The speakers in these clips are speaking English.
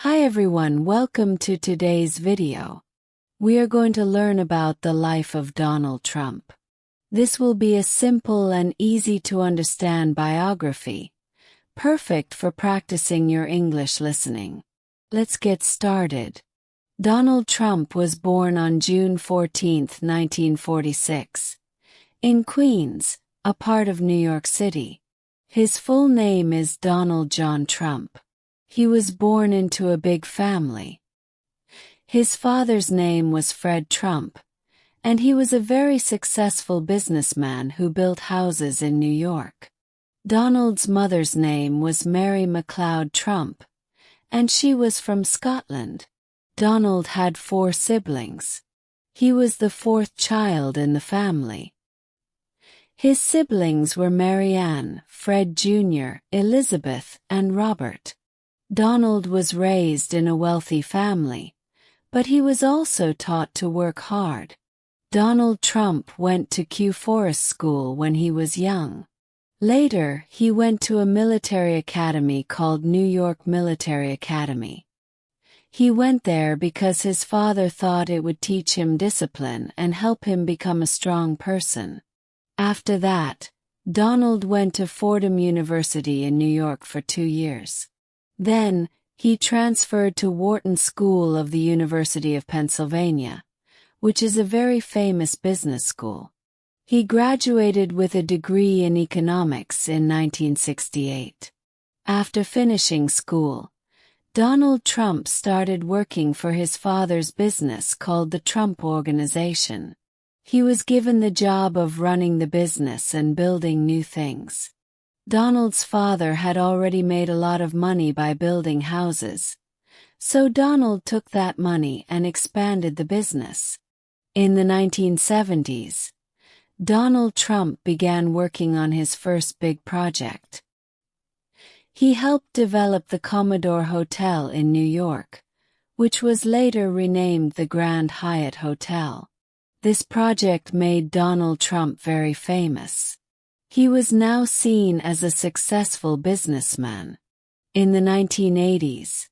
Hi everyone, welcome to today's video. We are going to learn about the life of Donald Trump. This will be a simple and easy to understand biography, perfect for practicing your English listening. Let's get started. Donald Trump was born on June 14, 1946, in Queens, a part of New York City. His full name is Donald John Trump. He was born into a big family. His father's name was Fred Trump, and he was a very successful businessman who built houses in New York. Donald's mother's name was Mary MacLeod Trump, and she was from Scotland. Donald had 4 siblings. He was the 4th child in the family. His siblings were Mary Ann, Fred Jr., Elizabeth, and Robert. Donald was raised in a wealthy family, but he was also taught to work hard. Donald Trump went to Kew Forest School when he was young. Later, he went to a military academy called New York Military Academy. He went there because his father thought it would teach him discipline and help him become a strong person. After that, Donald went to Fordham University in New York for 2 years. Then, he transferred to Wharton School of the University of Pennsylvania, which is a very famous business school. He graduated with a degree in economics in 1968. After finishing school, Donald Trump started working for his father's business called the Trump Organization. He was given the job of running the business and building new things. Donald's father had already made a lot of money by building houses, so Donald took that money and expanded the business. In the 1970s, Donald Trump began working on his first big project. He helped develop the Commodore Hotel in New York, which was later renamed the Grand Hyatt Hotel. This project made Donald Trump very famous. He was now seen as a successful businessman. In the 1980s,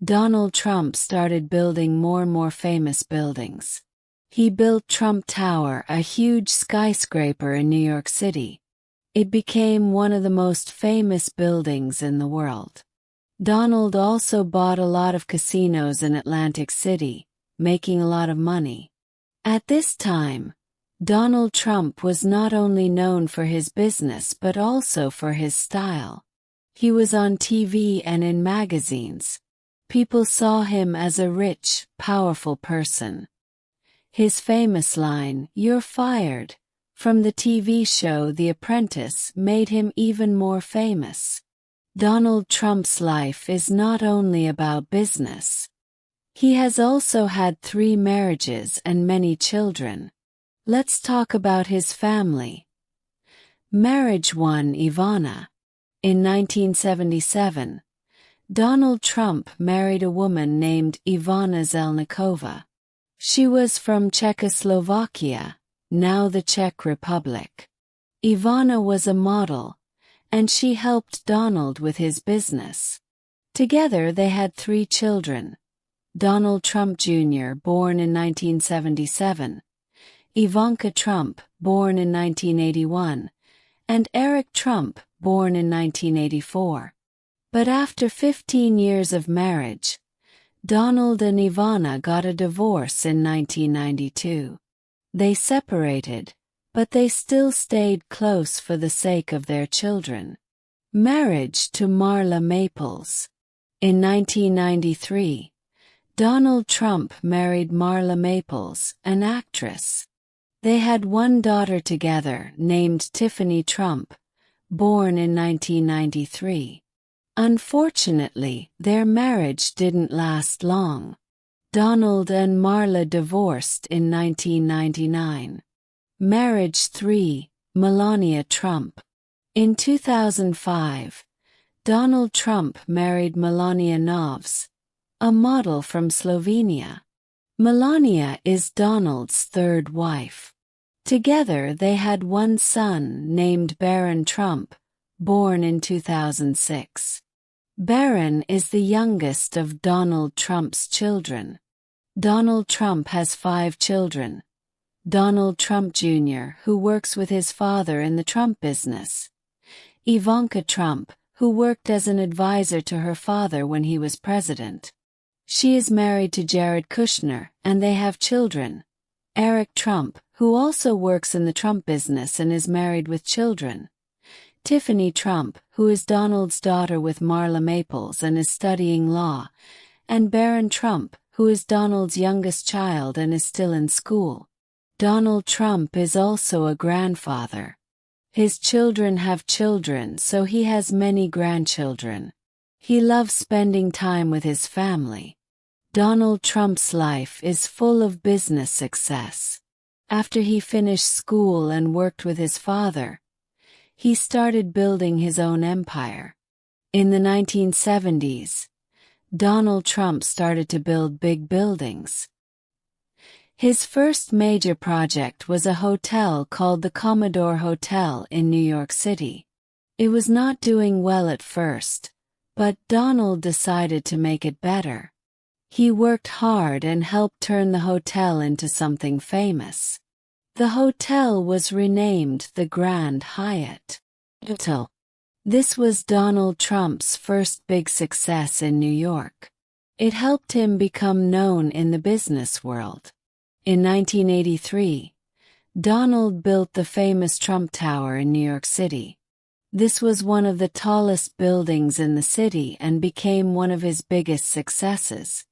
Donald Trump started building more and more famous buildings. He built Trump Tower, a huge skyscraper in New York City. It became one of the most famous buildings in the world. Donald also bought a lot of casinos in Atlantic City, making a lot of money. At this time, Donald Trump was not only known for his business but also for his style. He was on TV and in magazines. People saw him as a rich, powerful person. His famous line, "You're fired," from the TV show The Apprentice made him even more famous. Donald Trump's life is not only about business. He has also had 3 marriages and many children. Let's talk about his family. Marriage 1, Ivana. In 1977, Donald Trump married a woman named Ivana Zelníková. She was from Czechoslovakia, now the Czech Republic. Ivana was a model, and she helped Donald with his business. Together they had 3 children: Donald Trump Jr., born in 1977, Ivanka Trump, born in 1981, and Eric Trump, born in 1984. But after 15 years of marriage, Donald and Ivana got a divorce in 1992. They separated, but they still stayed close for the sake of their children. Marriage to Marla Maples. In 1993, Donald Trump married Marla Maples, an actress. They had 1 daughter together named Tiffany Trump, born in 1993. Unfortunately, their marriage didn't last long. Donald and Marla divorced in 1999. Marriage 3, Melania Trump. In 2005, Donald Trump married Melania Novs, a model from Slovenia. Melania is Donald's 3rd wife. Together they had 1 son named Barron Trump, born in 2006. Barron is the youngest of Donald Trump's children. Donald Trump has 5 children. Donald Trump Jr., who works with his father in the Trump business. Ivanka Trump, who worked as an advisor to her father when he was president. She is married to Jared Kushner, and they have children. Eric Trump, who also works in the Trump business and is married with children. Tiffany Trump, who is Donald's daughter with Marla Maples and is studying law. And Barron Trump, who is Donald's youngest child and is still in school. Donald Trump is also a grandfather. His children have children, so he has many grandchildren. He loves spending time with his family. Donald Trump's life is full of business success. After he finished school and worked with his father, he started building his own empire. In the 1970s, Donald Trump started to build big buildings. His first major project was a hotel called the Commodore Hotel in New York City. It was not doing well at first, but Donald decided to make it better. He worked hard and helped turn the hotel into something famous. The hotel was renamed the Grand Hyatt. This was Donald Trump's first big success in New York. It helped him become known in the business world. In 1983, Donald built the famous Trump Tower in New York City. This was one of the tallest buildings in the city and became one of his biggest successes.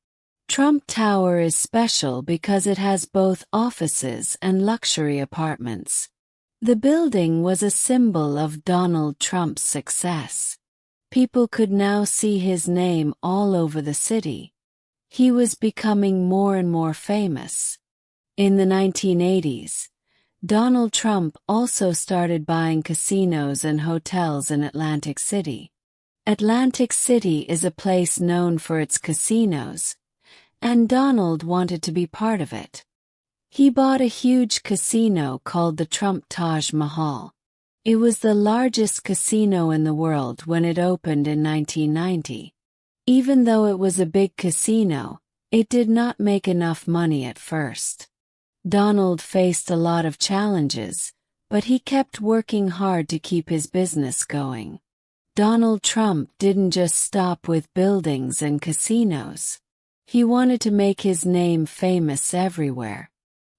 Trump Tower is special because it has both offices and luxury apartments. The building was a symbol of Donald Trump's success. People could now see his name all over the city. He was becoming more and more famous. In the 1980s, Donald Trump also started buying casinos and hotels in Atlantic City. Atlantic City is a place known for its casinos, and Donald wanted to be part of it. He bought a huge casino called the Trump Taj Mahal. It was the largest casino in the world when it opened in 1990. Even though it was a big casino, it did not make enough money at first. Donald faced a lot of challenges, but he kept working hard to keep his business going. Donald Trump didn't just stop with buildings and casinos. He wanted to make his name famous everywhere.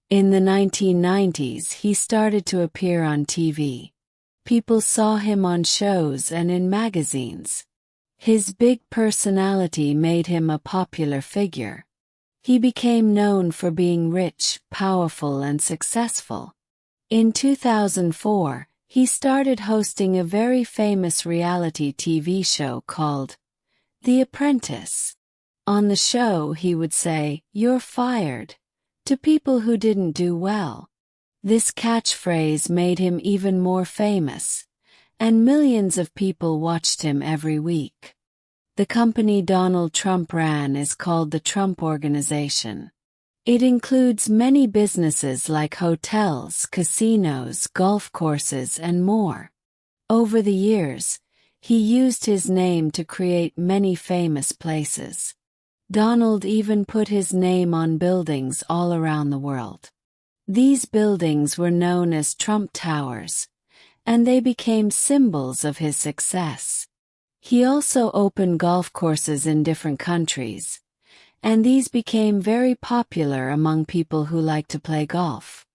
In the 1990s, he started to appear on TV. People saw him on shows and in magazines. His big personality made him a popular figure. He became known for being rich, powerful, and successful. In 2004, he started hosting a very famous reality TV show called The Apprentice. On the show, he would say, "You're fired," to people who didn't do well. This catchphrase made him even more famous, and millions of people watched him every week. The company Donald Trump ran is called the Trump Organization. It includes many businesses like hotels, casinos, golf courses, and more. Over the years, he used his name to create many famous places. Donald even put his name on buildings all around the world. These buildings were known as Trump Towers, and they became symbols of his success. He also opened golf courses in different countries, and these became very popular among people who like to play golf.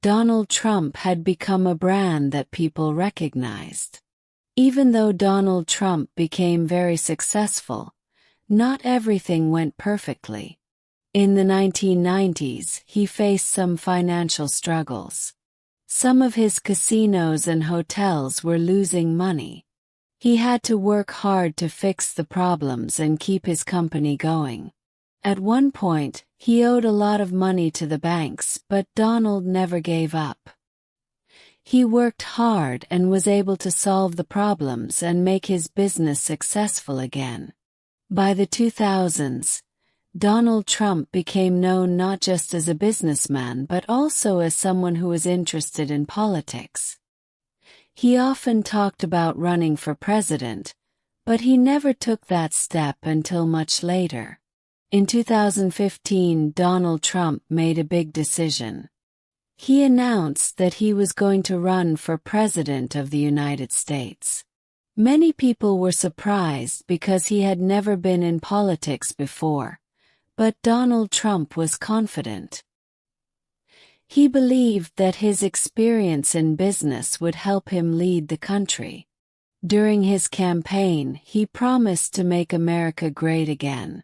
Donald Trump had become a brand that people recognized. Even though Donald Trump became very successful, not everything went perfectly. In the 1990s, he faced some financial struggles. Some of his casinos and hotels were losing money. He had to work hard to fix the problems and keep his company going. At one point, he owed a lot of money to the banks, but Donald never gave up. He worked hard and was able to solve the problems and make his business successful again. By the 2000s, Donald Trump became known not just as a businessman but also as someone who was interested in politics. He often talked about running for president, But he never took that step until much later. In 2015, Donald Trump made a big decision. He announced that he was going to run for President of the United States. Many people were surprised because he had never been in politics before, but Donald Trump was confident. He believed that his experience in business would help him lead the country. During his campaign, he promised to make America great again.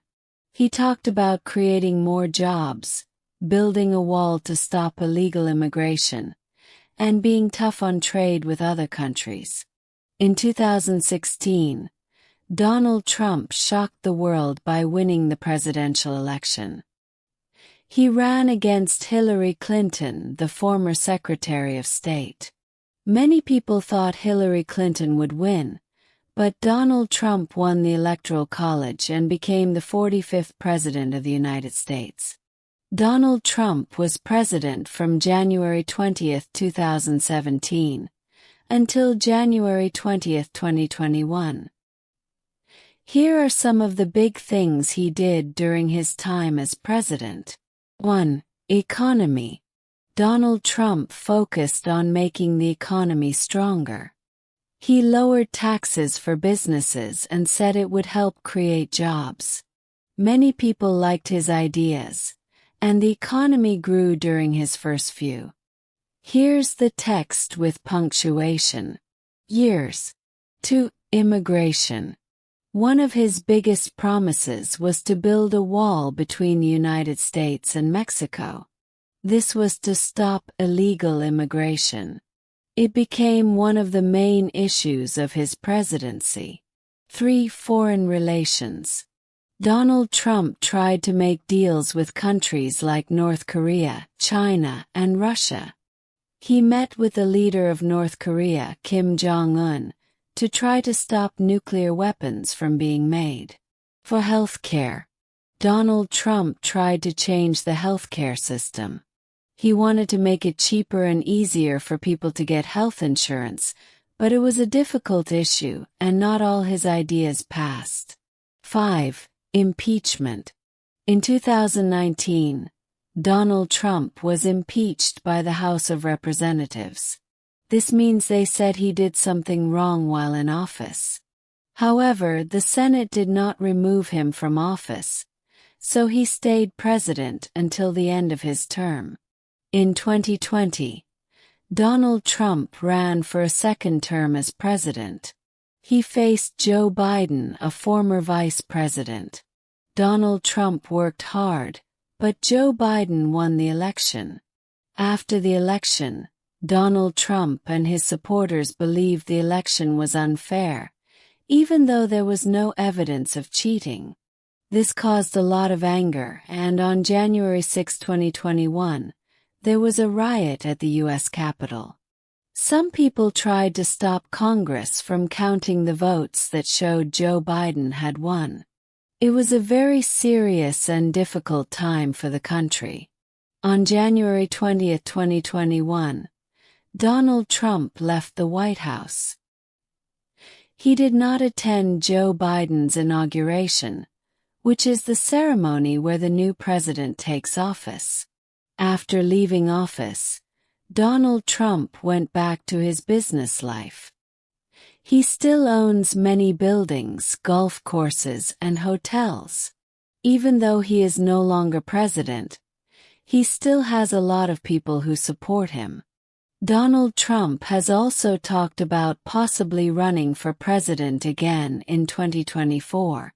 He talked about creating more jobs, building a wall to stop illegal immigration, and being tough on trade with other countries. In 2016, Donald Trump shocked the world by winning the presidential election. He ran against Hillary Clinton, the former Secretary of State. Many people thought Hillary Clinton would win, but Donald Trump won the Electoral College and became the 45th President of the United States. Donald Trump was president from January 20, 2017, until January 20, 2021. Here are some of the big things he did during his time as president. 1. Economy. Donald Trump focused on making the economy stronger. He lowered taxes for businesses and said it would help create jobs. Many people liked his ideas, and the economy grew during his first few. Here's the text with punctuation. Years. 2. Immigration. One of his biggest promises was to build a wall between the United States and Mexico. This was to stop illegal immigration. It became one of the main issues of his presidency. 3. Foreign relations. Donald Trump tried to make deals with countries like North Korea, China, and Russia. He met with the leader of North Korea, Kim Jong-un, to try to stop nuclear weapons from being made. For healthcare, Donald Trump tried to change the healthcare system. He wanted to make it cheaper and easier for people to get health insurance, but it was a difficult issue, and not all his ideas passed. 5. Impeachment. In 2019, Donald Trump was impeached by the House of Representatives. This means they said he did something wrong while in office. However, the Senate did not remove him from office, so he stayed president until the end of his term. In 2020, Donald Trump ran for a second term as president. He faced Joe Biden, a former vice president. Donald Trump worked hard, but Joe Biden won the election. After the election, Donald Trump and his supporters believed the election was unfair, even though there was no evidence of cheating. This caused a lot of anger, and on January 6, 2021, there was a riot at the U.S. Capitol. Some people tried to stop Congress from counting the votes that showed Joe Biden had won. It was a very serious and difficult time for the country. On January 20, 2021, Donald Trump left the White House. He did not attend Joe Biden's inauguration, which is the ceremony where the new president takes office. After leaving office, Donald Trump went back to his business life. He still owns many buildings, golf courses, and hotels. Even though he is no longer president, he still has a lot of people who support him. Donald Trump has also talked about possibly running for president again in 2024.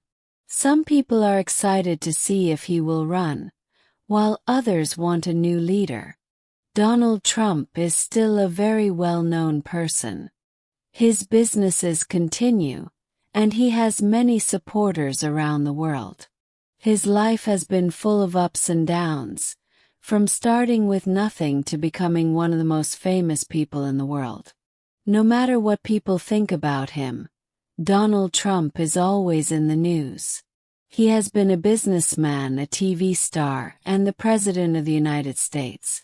Some people are excited to see if he will run, while others want a new leader. Donald Trump is still a very well-known person. His businesses continue, and he has many supporters around the world. His life has been full of ups and downs, from starting with nothing to becoming one of the most famous people in the world. No matter what people think about him, Donald Trump is always in the news. He has been a businessman, a TV star, and the President of the United States.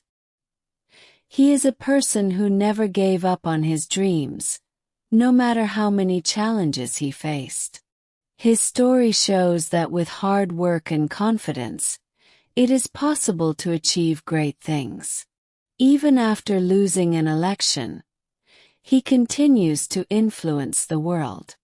He is a person who never gave up on his dreams, no matter how many challenges he faced. His story shows that with hard work and confidence, it is possible to achieve great things. Even after losing an election, he continues to influence the world.